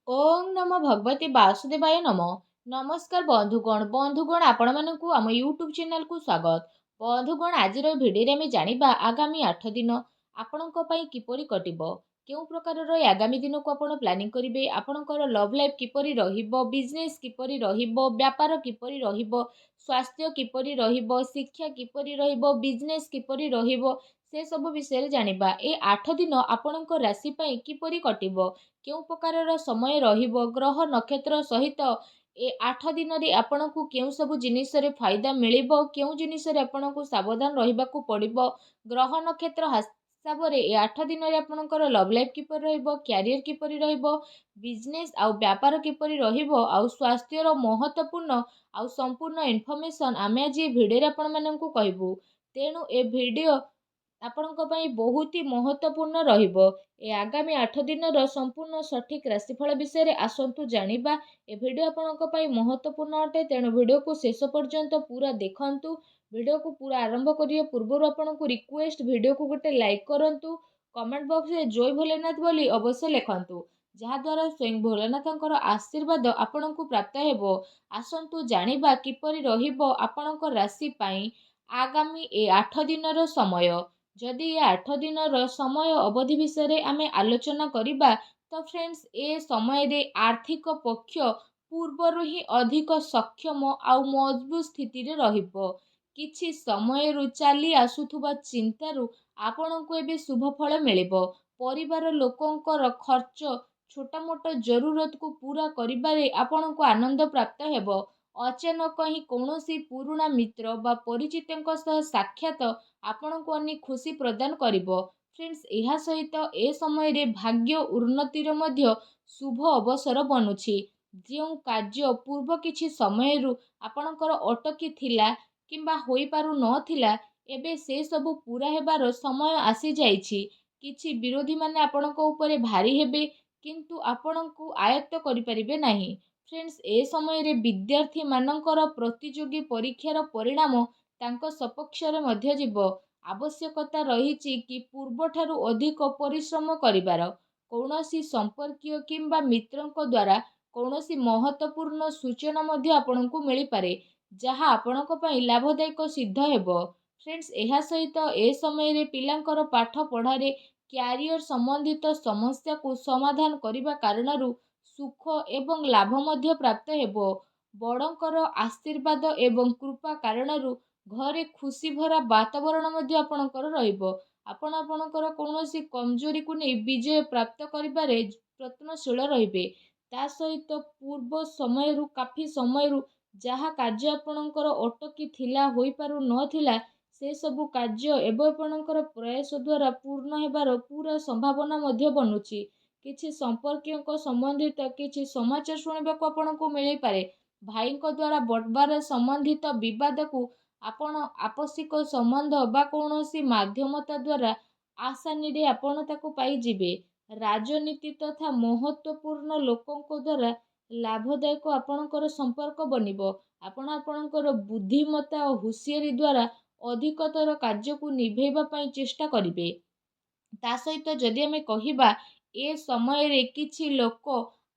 ओम नमो भगवते वासुदेवाय नमो। नमस्कार बंधुगण आपण मानकु आम यूट्यूब चैनल को स्वागत। बंधुगण आज भिडियो में जानिबा आगामी 8 दिन आपणक पई किपरि कटिबो, केउ प्रकार आगामी दिन को आपण प्लानिंग करिवे, आपणकर लव लाइफ किपरि रहिबो, बिजनेस किपरि रहिबो, व्यापार किपरि रहिबो, स्वास्थ्य किपरि रहिबो, शिक्षा किपरि रहिबो, बिजनेस किपरि रहिबो, से सब विषय जानिबा। ए 8 दिन आपणक राशि पई किपरि कटिबो, केउ प्रकार समय रहिबो, ग्रह नक्षत्र सहित ए 8 दिन रे आपणकु केउ सब जिनिस रे फायदा मिलिबो, केउ जिनिस रे आपणकु सावधान रहिबाकु पड़िबो। ग्रह नक्षत्र हिसाब रे ए 8 दिन रे आपणकर लव लाइफ किपर रहिबो, कैरियर किपर रहिबो, बिजनेस आउ व्यापार किपर रहिबो, आउ स्वास्थ्य रो महत्वपूर्ण आउ संपूर्ण इन्फॉर्मेशन आमे आज ए भिडियो रे आपण माननकु कहबो। तेणु ए भिडियो ଆପଣଙ୍କ ପାଇଁ ବହୁତ ହି ମହତ୍ୱପୂର୍ଣ୍ଣ ରହିବ। ଏ ଆଗାମୀ 8 ଦିନର ସମ୍ପୂର୍ଣ୍ଣ ସଠିକ୍ ରାଶିଫଳ ବିଷୟରେ ଆସନ୍ତୁ ଜାଣିବା। ଏ ଭିଡ଼ିଓ ଆପଣଙ୍କ ପାଇଁ ମହତ୍ୱପୂର୍ଣ୍ଣ ଅଟେ, ତେଣୁ ଭିଡ଼ିଓକୁ ଶେଷ ପର୍ଯ୍ୟନ୍ତ ପୁରା ଦେଖନ୍ତୁ। ଭିଡ଼ିଓକୁ ପୁରା ଆରମ୍ଭ କରିବା ପୂର୍ବରୁ ଆପଣଙ୍କୁ ରିକ୍ୱେଷ୍ଟ, ଭିଡ଼ିଓକୁ ଗୋଟେ ଲାଇକ୍ କରନ୍ତୁ। କମେଣ୍ଟ ବକ୍ସରେ ଜୟ ଭୋଲେନାଥ ବୋଲି ଅବଶ୍ୟ ଲେଖନ୍ତୁ, ଯାହାଦ୍ୱାରା ସ୍ୱୟଂ ଭୋଲେନାଥଙ୍କର ଆଶୀର୍ବାଦ ଆପଣଙ୍କୁ ପ୍ରାପ୍ତ ହେବ। ଆସନ୍ତୁ ଜାଣିବା କିପରି ରହିବ ଆପଣଙ୍କ ରାଶି ପାଇଁ ଆଗାମୀ ଏ 8 ଦିନର ସମୟ। जदि ये 8 दिन समय अवधि विषय आमे आलोचना करिबा, तो फ्रेंड्स ए समय रे आर्थिक पक्ष पूर्वर ही अधिक सक्षम आउ मजबूत स्थिति रे रहिबो। किछि समय रु चली आसुथुबा चिंतारु आपनकु एबे शुभ फल मिलिबो। परिवार लोकंकर खर्च, छोटा मोटा जरूरत को पूरा करिबारे आपनकु आनंद प्राप्त हेबो। अचानक ही कौनसी पुराना मित्र बा परिचितଙ୍କ सह साक्षात आपनकु अनेक खुशी प्रदान करिबो। फ्रेंड्स एहा सहित ए समय रे भाग्य उन्नतिर मध्य शुभ अवसर बनुछि। जो कार्य पूर्व किछि समय रु आपनकर अटकी थिला किंबा होई पारु नथिला, एबे से सब पूरा हेबार समय आसी जाइछि। किछि विरोधी माने आपनक ऊपर भारी हेबे, किंतु आपनकु आयत्त करि परिबे नाही। फ्रेंड्स ए समय रे विद्यार्थी मानकर प्रतियोगी परीक्षार परिणाम तांको सपक्ष रे मध्य जीव। आवश्यकता रहिछि कि पूर्वठारु अधिक परिश्रम करिबार। कौनसी संपर्कीय किंबा मित्रଙ୍କ द्वारा कौनसी महत्वपूर्ण सूचना मध्य आपनकु मिली पारे, जहा आपनक पई लाभदायक सिद्ध हेबो। फ्रेंड्स एहा सहित ए समय रे पिलांकर पाठ पढ़ारे कैरियर संबंधित समस्या को समाधान करिबा कारणरु सुख एवं लाभ मध्य प्राप्त हेबो। बड़ंकर आशीर्वाद एवं कृपा कारणरु घरे खुशी भरा वातावरण मध्य आपणकर रहिबो। आपण आपणकर कौनसी कमजोरी को नहीं विजय प्राप्त करिबारे प्रयत्नशील रहिबे। ता सहित पूर्व समय रु काफी समय रु जहा कार्य आपणकर अटकी थिला होई पारु नथिला, से सबु कार्य एवं आपणकर प्रयास द्वारा पूर्ण हेबार पूरा संभावना मध्य बनुछि। किछि संपर्कीय संबंधित किछि समाचार शुणिबाकु आपणकु मिली पारे। भाईଙ୍କ द्वारा बड़बार संबंधित विवाद को आपण आपसिक संबंध बा कौनसी माध्यमता द्वारा आसानी रे आपण ताको पाई जिबे। राजनीति तथा महत्वपूर्ण लोकंको द्वारा लाभदायक आपणकर संपर्क बनिबो। आपण आपणकर बुद्धिमत्ता और हुशियारी द्वारा अधिकतर कार्य को निभेबा पई चेष्टा करिवे। ता सहित जदि आमे कहिबा, ए समय रे किछि लोक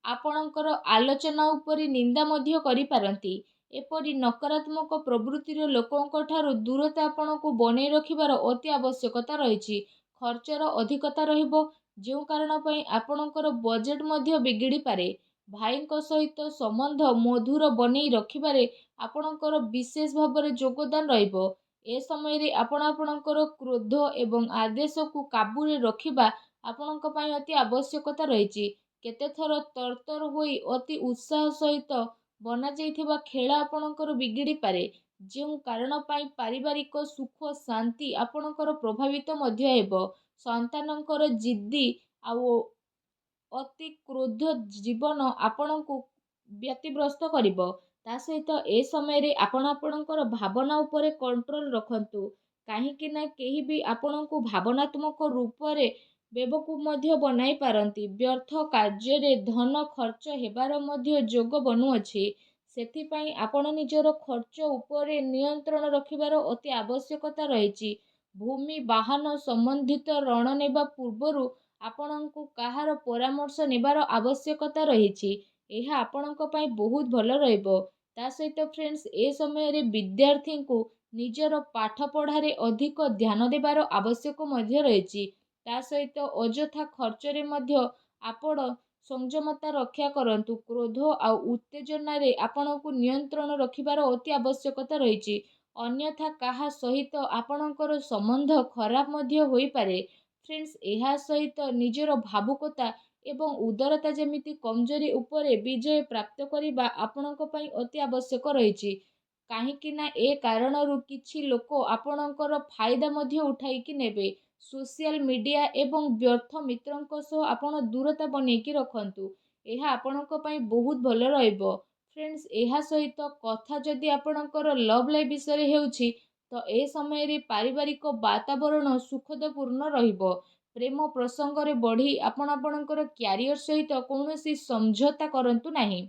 आपणकर आलोचना उपरि निंदा मध्य करि पारंती। एपरि नकारात्मक प्रवृत्तिर लोकंक ठारू दूरता आपणकु बनै रखिबार अति आवश्यकता रहिछि। खर्चर अधिकता रहिबो, जो कारण पई आपणकर बजेट मध्य बिगिड़ी पारे। भाईଙ୍କ सहित संबंध मधुर बनै रखिबारे आपणकर विशेष भाବରେ योगदान रहिबो। ए समय रे आपण आपणकर क्रोध एवं आदेश को काबू रे रखिबा आपणक पई अति आवश्यकता रहिछि। केते थर तरतर होई अति उत्साह सहित बना जाइथिबा खेल आपणकर बिगिड़ी पारे, जो कारण पई पारिवारिक सुख शांति आपणकर प्रभावित मध्य हेबो। संतानकर जिद्दी आउ अति क्रोध जीवन आपणकु व्यतिग्रस्त करिबो। ता सहित ए समय रे आपण आपणकर भावना उपरे कंट्रोल रखंतु, काहेकि ना केही भी आपणकु भावनात्मक रूप रे बेवकूफ मध्य बनाई पारंती। व्यर्थ कार्य रे धन खर्च हेबार मध्य जोग बनुअछि। सेथि पई आपण निजर खर्च उपरे नियंत्रण रखिबार अति आवश्यकता रहिछि। भूमि वाहन संबंधित ऋण नेबा पूर्वरु ଆପଣଙ୍କୁ କାହାର ପରାମର୍ଶ ନେବାର ଆବଶ୍ୟକତା ରହିଛି। ଏହା ଆପଣଙ୍କ ପାଇଁ ବହୁତ ଭଲ ରହିବ। ତା ସହିତ ଫ୍ରେଣ୍ଡସ୍, ଏ ସମୟରେ ବିଦ୍ୟାର୍ଥୀଙ୍କୁ ନିଜର ପାଠ ପଢ଼ାରେ ଅଧିକ ଧ୍ୟାନ ଦେବାର ଆବଶ୍ୟକ ମଧ୍ୟ ରହିଛି। ତା ସହିତ ଅଯଥା ଖର୍ଚ୍ଚରେ ମଧ୍ୟ ଆପଣ ସଂଯମତା ରକ୍ଷା କରନ୍ତୁ। କ୍ରୋଧ ଆଉ ଉତ୍ତେଜନାରେ ଆପଣଙ୍କୁ ନିୟନ୍ତ୍ରଣ ରଖିବାର ଅତି ଆବଶ୍ୟକତା ରହିଛି। ଅନ୍ୟଥା କାହା ସହିତ ଆପଣଙ୍କର ସମ୍ବନ୍ଧ ଖରାପ ମଧ୍ୟ ହୋଇପାରେ। ଫ୍ରେଣ୍ଡସ୍, ଏହା ସହିତ ନିଜର ଭାବୁକତା ଏବଂ ଉଦାରତା ଯେମିତି କମଜୋରି ଉପରେ ବିଜୟ ପ୍ରାପ୍ତ କରିବା ଆପଣଙ୍କ ପାଇଁ ଅତି ଆବଶ୍ୟକ ରହିଛି। କାହିଁକି ନା ଏ କାରଣରୁ କିଛି ଲୋକ ଆପଣଙ୍କର ଫାଇଦା ମଧ୍ୟ ଉଠାଇକି ନେବେ। ସୋସିଆଲ ମିଡ଼ିଆ ଏବଂ ବ୍ୟର୍ଥ ମିତ୍ରଙ୍କ ସହ ଆପଣ ଦୂରତା ବନେଇକି ରଖନ୍ତୁ। ଏହା ଆପଣଙ୍କ ପାଇଁ ବହୁତ ଭଲ ରହିବ। ଫ୍ରେଣ୍ଡସ୍, ଏହା ସହିତ କଥା ଯଦି ଆପଣଙ୍କର ଲଭ୍ ଲାଇଫ୍ ବିଷୟରେ ହେଉଛି, ତ ଏ ସମୟରେ ପାରିବାରିକ ବାତାବରଣ ସୁଖଦପୂର୍ଣ୍ଣ ରହିବ। ପ୍ରେମ ପ୍ରସଙ୍ଗରେ ବଢ଼ି ଆପଣ ଆପଣଙ୍କର କ୍ୟାରିୟର ସହିତ କୌଣସି ସମଝୋତା କରନ୍ତୁ ନାହିଁ।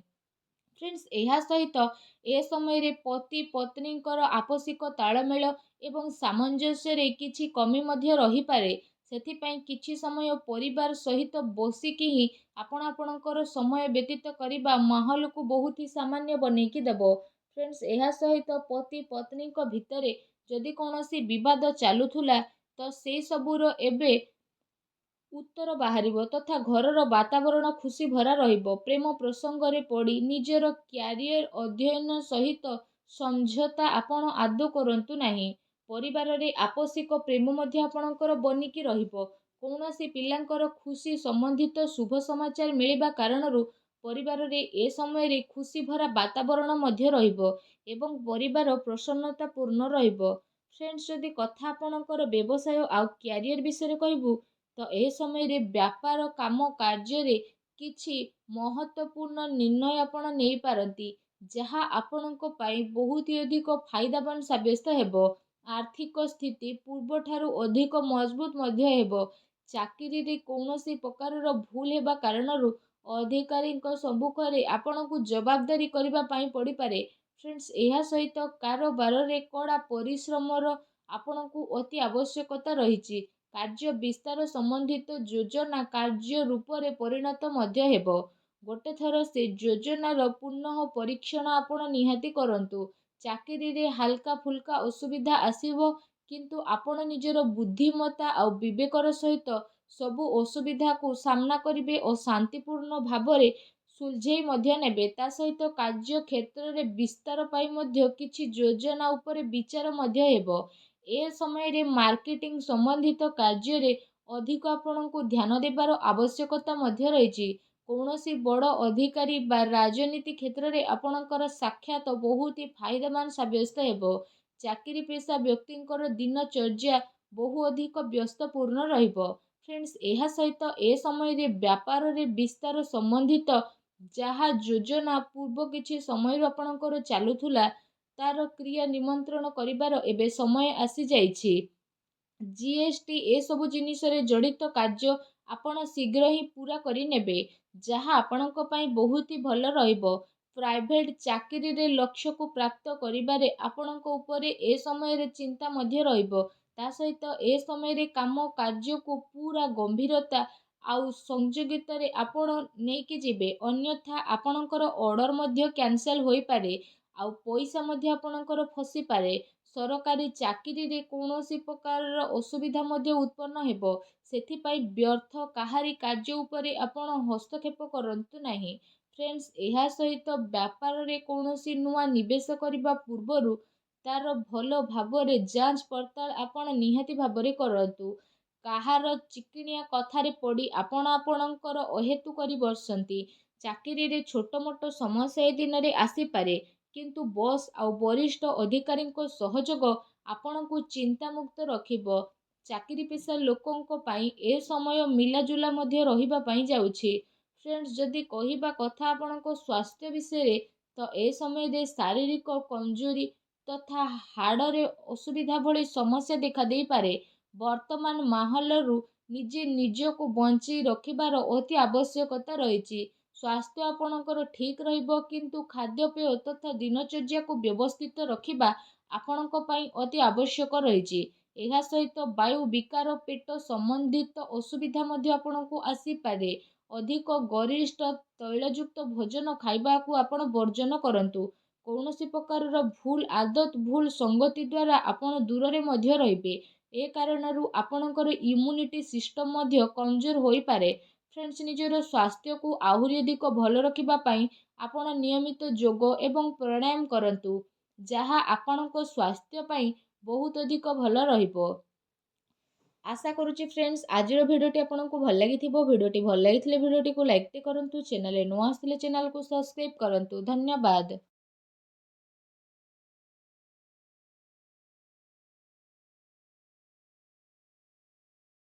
ଫ୍ରେଣ୍ଡସ୍, ଏହା ସହିତ ଏ ସମୟରେ ପତି ପତ୍ନୀଙ୍କର ଆପୋଷିକ ତାଳମେଳ ଏବଂ ସାମଞ୍ଜସ୍ୟରେ କିଛି କମି ମଧ୍ୟ ରହିପାରେ। ସେଥିପାଇଁ କିଛି ସମୟ ପରିବାର ସହିତ ବସିକି ହିଁ ଆପଣ ଆପଣଙ୍କର ସମୟ ବ୍ୟତୀତ କରିବା ମାହୋଲକୁ ବହୁତ ହି ସାମାନ୍ୟ ବନେଇକି ଦେବ। ଫ୍ରେଣ୍ଡସ୍, ଏହା ସହିତ ପତି ପତ୍ନୀଙ୍କ ଭିତରେ ଯଦି କୌଣସି ବିବାଦ ଚାଲୁଥିଲା, ତ ସେ ସବୁର ଏବେ ଉତ୍ତର ବାହାରିବ ତଥା ଘରର ବାତାବରଣ ଖୁସି ଭରା ରହିବ। ପ୍ରେମ ପ୍ରସଙ୍ଗରେ ପଡ଼ି ନିଜର କ୍ୟାରିୟର ଅଧ୍ୟୟନ ସହିତ ସମଝୋତା ଆପଣ ଆଦୌ କରନ୍ତୁ ନାହିଁ। ପରିବାରରେ ଆପୋଷିକ ପ୍ରେମ ମଧ୍ୟ ଆପଣଙ୍କର ବନିକି ରହିବ। କୌଣସି ପିଲାଙ୍କର ଖୁସି ସମ୍ବନ୍ଧିତ ଶୁଭ ସମାଚାର ମିଳିବା କାରଣରୁ ପରିବାରରେ ଏ ସମୟରେ ଖୁସି ଭରା ବାତାବରଣ ମଧ୍ୟ ରହିବ ଏବଂ ପରିବାର ପ୍ରସନ୍ନତାପୂର୍ଣ୍ଣ ରହିବ। ଫ୍ରେଣ୍ଡସ୍, ଯଦି କଥା ଆପଣଙ୍କର ବ୍ୟବସାୟ ଆଉ କ୍ୟାରିୟର ବିଷୟରେ କହିବୁ, ତ ଏ ସମୟରେ ବ୍ୟାପାର କାମ କାର୍ଯ୍ୟରେ କିଛି ମହତ୍ତ୍ୱପୂର୍ଣ୍ଣ ନିର୍ଣ୍ଣୟ ଆପଣ ନେଇପାରନ୍ତି, ଯାହା ଆପଣଙ୍କ ପାଇଁ ବହୁତ ଅଧିକ ଫାଇଦାବାନ ସାବ୍ୟସ୍ତ ହେବ। ଆର୍ଥିକ ସ୍ଥିତି ପୂର୍ବଠାରୁ ଅଧିକ ମଜବୁତ ମଧ୍ୟ ହେବ। ଚାକିରିରେ କୌଣସି ପ୍ରକାରର ଭୁଲ ହେବା କାରଣରୁ ଅଧିକାରୀଙ୍କ ସମ୍ମୁଖରେ ଆପଣଙ୍କୁ ଜବାବଦାରୀ କରିବା ପାଇଁ ପଡ଼ିପାରେ। ଫ୍ରେଣ୍ଡସ୍, ଏହା ସହିତ କାରବାରରେ କଡ଼ା ପରିଶ୍ରମର ଆପଣଙ୍କୁ ଅତି ଆବଶ୍ୟକତା ରହିଛି। କାର୍ଯ୍ୟ ବିସ୍ତାର ସମ୍ବନ୍ଧିତ ଯୋଜନା କାର୍ଯ୍ୟ ରୂପରେ ପରିଣତ ମଧ୍ୟ ହେବ। ଗୋଟେ ଥର ସେ ଯୋଜନାର ପୁନଃ ପରୀକ୍ଷଣ ଆପଣ ନିହାତି କରନ୍ତୁ। ଚାକିରିରେ ହାଲକା ଫୁଲକା ଅସୁବିଧା ଆସିବ, କିନ୍ତୁ ଆପଣ ନିଜର ବୁଦ୍ଧିମତ୍ତା ଆଉ ବିବେକର ସହିତ ସବୁ ଅସୁବିଧାକୁ ସାମ୍ନା କରିବେ ଓ ଶାନ୍ତିପୂର୍ଣ୍ଣ ଭାବରେ ସୁଲଝେଇ ମଧ୍ୟ ନେବେ। ତା ସହିତ କାର୍ଯ୍ୟ କ୍ଷେତ୍ରରେ ବିସ୍ତାର ପାଇଁ ମଧ୍ୟ କିଛି ଯୋଜନା ଉପରେ ବିଚାର ମଧ୍ୟ ହେବ। ଏ ସମୟରେ ମାର୍କେଟିଂ ସମ୍ବନ୍ଧିତ କାର୍ଯ୍ୟରେ ଅଧିକ ଆପଣଙ୍କୁ ଧ୍ୟାନ ଦେବାର ଆବଶ୍ୟକତା ମଧ୍ୟ ରହିଛି। କୌଣସି ବଡ଼ ଅଧିକାରୀ ବା ରାଜନୀତି କ୍ଷେତ୍ରରେ ଆପଣଙ୍କର ସାକ୍ଷାତ ବହୁତ ଫାଇଦାମାନ ସାବ୍ୟସ୍ତ ହେବ। ଚାକିରି ପେଶା ବ୍ୟକ୍ତିଙ୍କର ଦିନଚର୍ଯ୍ୟା ବହୁ ଅଧିକ ବ୍ୟସ୍ତପୂର୍ଣ୍ଣ ରହିବ। ଫ୍ରେଣ୍ଡସ୍, ଏହା ସହିତ ଏ ସମୟରେ ବ୍ୟାପାରରେ ବିସ୍ତାର ସମ୍ବନ୍ଧିତ ଯାହା ଯୋଜନା ପୂର୍ବ କିଛି ସମୟରୁ ଆପଣଙ୍କର ଚାଲୁଥିଲା, ତାର କ୍ରିୟା ନିମନ୍ତ୍ରଣ କରିବାର ଏବେ ସମୟ ଆସିଯାଇଛି। ଜିଏସ୍ଟି ଏସବୁ ଜିନିଷରେ ଜଡ଼ିତ କାର୍ଯ୍ୟ ଆପଣ ଶୀଘ୍ର ହିଁ ପୂରା କରିନେବେ, ଯାହା ଆପଣଙ୍କ ପାଇଁ ବହୁତ ହି ଭଲ ରହିବ। ପ୍ରାଇଭେଟ୍ ଚାକିରିରେ ଲକ୍ଷ୍ୟକୁ ପ୍ରାପ୍ତ କରିବାରେ ଆପଣଙ୍କ ଉପରେ ଏ ସମୟରେ ଚିନ୍ତା ମଧ୍ୟ ରହିବ। ତା ସହିତ ଏ ସମୟରେ କାମ କାର୍ଯ୍ୟକୁ ପୁରା ଗମ୍ଭୀରତା ଆଉ ସଂଯୋଗିତାରେ ଆପଣ ନେଇକି ଯିବେ। ଅନ୍ୟଥା ଆପଣଙ୍କର ଅର୍ଡ଼ର ମଧ୍ୟ କ୍ୟାନସେଲ୍ ହୋଇପାରେ ଆଉ ପଇସା ମଧ୍ୟ ଆପଣଙ୍କର ଫସିପାରେ। ସରକାରୀ ଚାକିରିରେ କୌଣସି ପ୍ରକାରର ଅସୁବିଧା ମଧ୍ୟ ଉତ୍ପନ୍ନ ହେବ। ସେଥିପାଇଁ ବ୍ୟର୍ଥ କାହାରି କାର୍ଯ୍ୟ ଉପରେ ଆପଣ ହସ୍ତକ୍ଷେପ କରନ୍ତୁ ନାହିଁ। ଫ୍ରେଣ୍ଡସ୍, ଏହା ସହିତ ବ୍ୟାପାରରେ କୌଣସି ନୂଆ ନିବେଶ କରିବା ପୂର୍ବରୁ ତାର ଭଲ ଭାବରେ ଯାଞ୍ଚ ପଡ଼ତାଳ ଆପଣ ନିହାତି ଭାବରେ କରନ୍ତୁ। କାହାର ଚିକିଣିଆ କଥାରେ ପଡ଼ି ଆପଣ ଆପଣଙ୍କର ଅହେତୁ କରି ବସନ୍ତି। ଚାକିରିରେ ଛୋଟ ମୋଟ ସମସ୍ୟା ଏ ଦିନରେ ଆସିପାରେ, କିନ୍ତୁ ବସ୍ ଆଉ ବରିଷ୍ଠ ଅଧିକାରୀଙ୍କ ସହଯୋଗ ଆପଣଙ୍କୁ ଚିନ୍ତାମୁକ୍ତ ରଖିବ। ଚାକିରି ପେଶା ଲୋକଙ୍କ ପାଇଁ ଏ ସମୟ ମିଲାଜୁଲା ମଧ୍ୟ ରହିବା ପାଇଁ ଯାଉଛି। ଫ୍ରେଣ୍ଡସ୍, ଯଦି କହିବା କଥା ଆପଣଙ୍କ ସ୍ୱାସ୍ଥ୍ୟ ବିଷୟରେ, ତ ଏ ସମୟରେ ଶାରୀରିକ କମଜୋରି ତଥା ହାଡ଼ରେ ଅସୁବିଧା ଭଳି ସମସ୍ୟା ଦେଖାଦେଇପାରେ। ବର୍ତ୍ତମାନ ମାହୋଲରୁ ନିଜେ ନିଜକୁ ବଞ୍ଚେଇ ରଖିବାର ଅତି ଆବଶ୍ୟକତା ରହିଛି। ସ୍ୱାସ୍ଥ୍ୟ ଆପଣଙ୍କର ଠିକ୍ ରହିବ, କିନ୍ତୁ ଖାଦ୍ୟପେୟ ତଥା ଦିନଚର୍ଯ୍ୟାକୁ ବ୍ୟବସ୍ଥିତ ରଖିବା ଆପଣଙ୍କ ପାଇଁ ଅତି ଆବଶ୍ୟକ ରହିଛି। ଏହା ସହିତ ବାୟୁ ବିକାର, ପେଟ ସମ୍ବନ୍ଧିତ ଅସୁବିଧା ମଧ୍ୟ ଆପଣଙ୍କୁ ଆସିପାରେ। ଅଧିକ ଗରିଷ୍ଠ ତୈଳଯୁକ୍ତ ଭୋଜନ ଖାଇବାକୁ ଆପଣ ବର୍ଜନ କରନ୍ତୁ। କୌଣସି ପ୍ରକାରର ଭୁଲ ଆଦତ, ଭୁଲ ସଙ୍ଗତି ଦ୍ୱାରା ଆପଣ ଦୂରରେ ମଧ୍ୟ ରହିବେ। ଏ କାରଣରୁ ଆପଣଙ୍କର ଇମ୍ୟୁନିଟି ସିଷ୍ଟମ ମଧ୍ୟ କମଜୋର ହୋଇପାରେ। ଫ୍ରେଣ୍ଡସ୍, ନିଜର ସ୍ୱାସ୍ଥ୍ୟକୁ ଆହୁରି ଅଧିକ ଭଲ ରଖିବା ପାଇଁ ଆପଣ ନିୟମିତ ଯୋଗ ଏବଂ ପ୍ରାଣାୟାମ କରନ୍ତୁ, ଯାହା ଆପଣଙ୍କ ସ୍ୱାସ୍ଥ୍ୟ ପାଇଁ ବହୁତ ଅଧିକ ଭଲ ରହିବ। ଆଶା କରୁଛି ଫ୍ରେଣ୍ଡସ୍, ଆଜିର ଭିଡ଼ିଓଟି ଆପଣଙ୍କୁ ଭଲ ଲାଗିଥିବ। ଭିଡ଼ିଓଟି ଭଲ ଲାଗିଥିଲେ ଭିଡ଼ିଓଟିକୁ ଲାଇକ୍ କରନ୍ତୁ। ଚ୍ୟାନେଲରେ ନୂଆ ଆସିଥିଲେ ଚ୍ୟାନେଲକୁ ସବସ୍କ୍ରାଇବ୍ କରନ୍ତୁ। ଧନ୍ୟବାଦ।